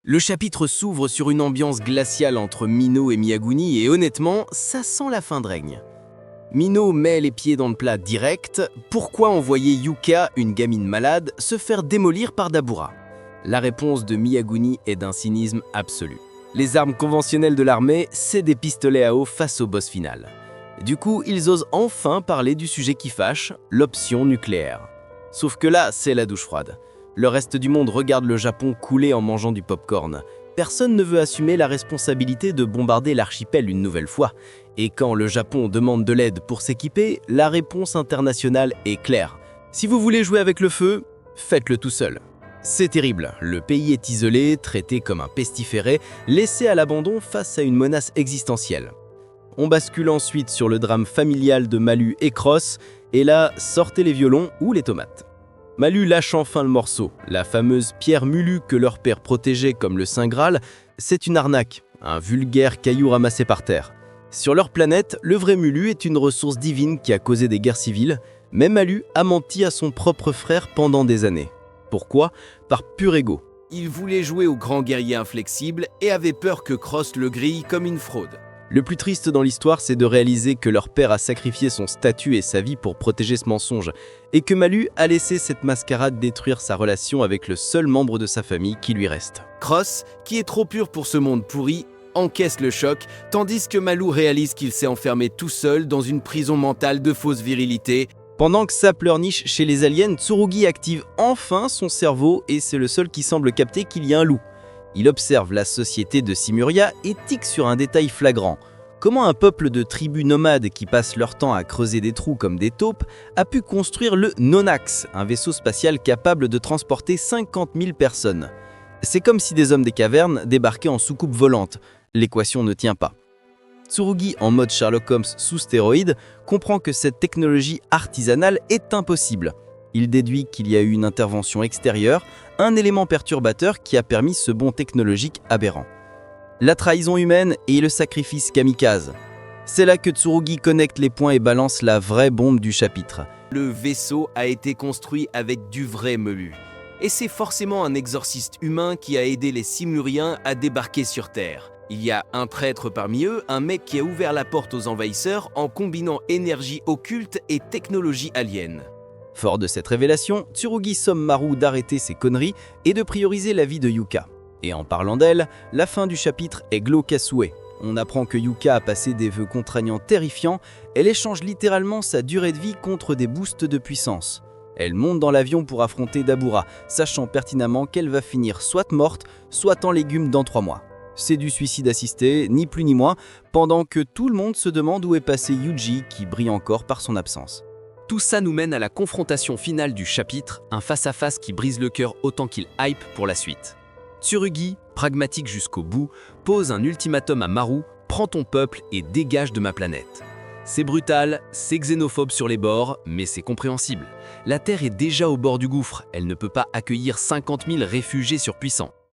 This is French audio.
Le chapitre s'ouvre sur une ambiance glaciale entre Mino et Miyaguni et honnêtement, ça sent la fin de règne. Mino met les pieds dans le plat direct. Pourquoi envoyer Yuka, une gamine malade, se faire démolir par Dabura? La réponse de Miyaguni est d'un cynisme absolu. Les armes conventionnelles de l'armée, c'est des pistolets à eau face au boss final. Du coup, ils osent enfin parler du sujet qui fâche, l'option nucléaire. Sauf que là, c'est la douche froide. Le reste du monde regarde le Japon couler en mangeant du popcorn. Personne ne veut assumer la responsabilité de bombarder l'archipel une nouvelle fois. Et quand le Japon demande de l'aide pour s'équiper, la réponse internationale est claire. Si vous voulez jouer avec le feu, faites-le tout seul. C'est terrible, le pays est isolé, traité comme un pestiféré, laissé à l'abandon face à une menace existentielle. On bascule ensuite sur le drame familial de Malu et Cross, et là, sortez les violons ou les tomates. Malu lâche enfin le morceau. La fameuse pierre Mulu que leur père protégeait comme le Saint Graal, c'est une arnaque, un vulgaire caillou ramassé par terre. Sur leur planète, le vrai Mulu est une ressource divine qui a causé des guerres civiles, mais Malu a menti à son propre frère pendant des années. Pourquoi? Par pur ego. Il voulait jouer au grand guerrier inflexible et avait peur que Cross le grille comme une fraude. Le plus triste dans l'histoire, c'est de réaliser que leur père a sacrifié son statut et sa vie pour protéger ce mensonge, et que Malu a laissé cette mascarade détruire sa relation avec le seul membre de sa famille qui lui reste. Cross, qui est trop pur pour ce monde pourri, encaisse le choc, tandis que Malu réalise qu'il s'est enfermé tout seul dans une prison mentale de fausse virilité. Pendant que ça pleurniche chez les aliens, Tsurugi active enfin son cerveau et c'est le seul qui semble capter qu'il y a un loup. Il observe la société de Simuria et tique sur un détail flagrant. Comment un peuple de tribus nomades qui passent leur temps à creuser des trous comme des taupes a pu construire le Nonax, un vaisseau spatial capable de transporter 50 000 personnes. C'est comme si des hommes des cavernes débarquaient en soucoupe volante. L'équation ne tient pas. Tsurugi, en mode Sherlock Holmes sous stéroïdes, comprend que cette technologie artisanale est impossible. Il déduit qu'il y a eu une intervention extérieure, un élément perturbateur qui a permis ce bond technologique aberrant. La trahison humaine et le sacrifice kamikaze. C'est là que Tsurugi connecte les points et balance la vraie bombe du chapitre. Le vaisseau a été construit avec du vrai Melu. Et c'est forcément un exorciste humain qui a aidé les Simuriens à débarquer sur Terre. Il y a un traître parmi eux, un mec qui a ouvert la porte aux envahisseurs en combinant énergie occulte et technologie alien. Fort de cette révélation, Tsurugi somme Maru d'arrêter ses conneries et de prioriser la vie de Yuka. Et en parlant d'elle, la fin du chapitre est glauque à souhait. On apprend que Yuka a passé des vœux contraignants terrifiants, elle échange littéralement sa durée de vie contre des boosts de puissance. Elle monte dans l'avion pour affronter Dabura, sachant pertinemment qu'elle va finir soit morte, soit en légumes dans 3 mois. C'est du suicide assisté, ni plus ni moins, pendant que tout le monde se demande où est passé Yuji, qui brille encore par son absence. Tout ça nous mène à la confrontation finale du chapitre, un face-à-face qui brise le cœur autant qu'il hype pour la suite. Tsurugi, pragmatique jusqu'au bout, pose un ultimatum à Maru, prends ton peuple et dégage de ma planète. C'est brutal, c'est xénophobe sur les bords, mais c'est compréhensible. La Terre est déjà au bord du gouffre, elle ne peut pas accueillir 50 000 réfugiés surpuissants.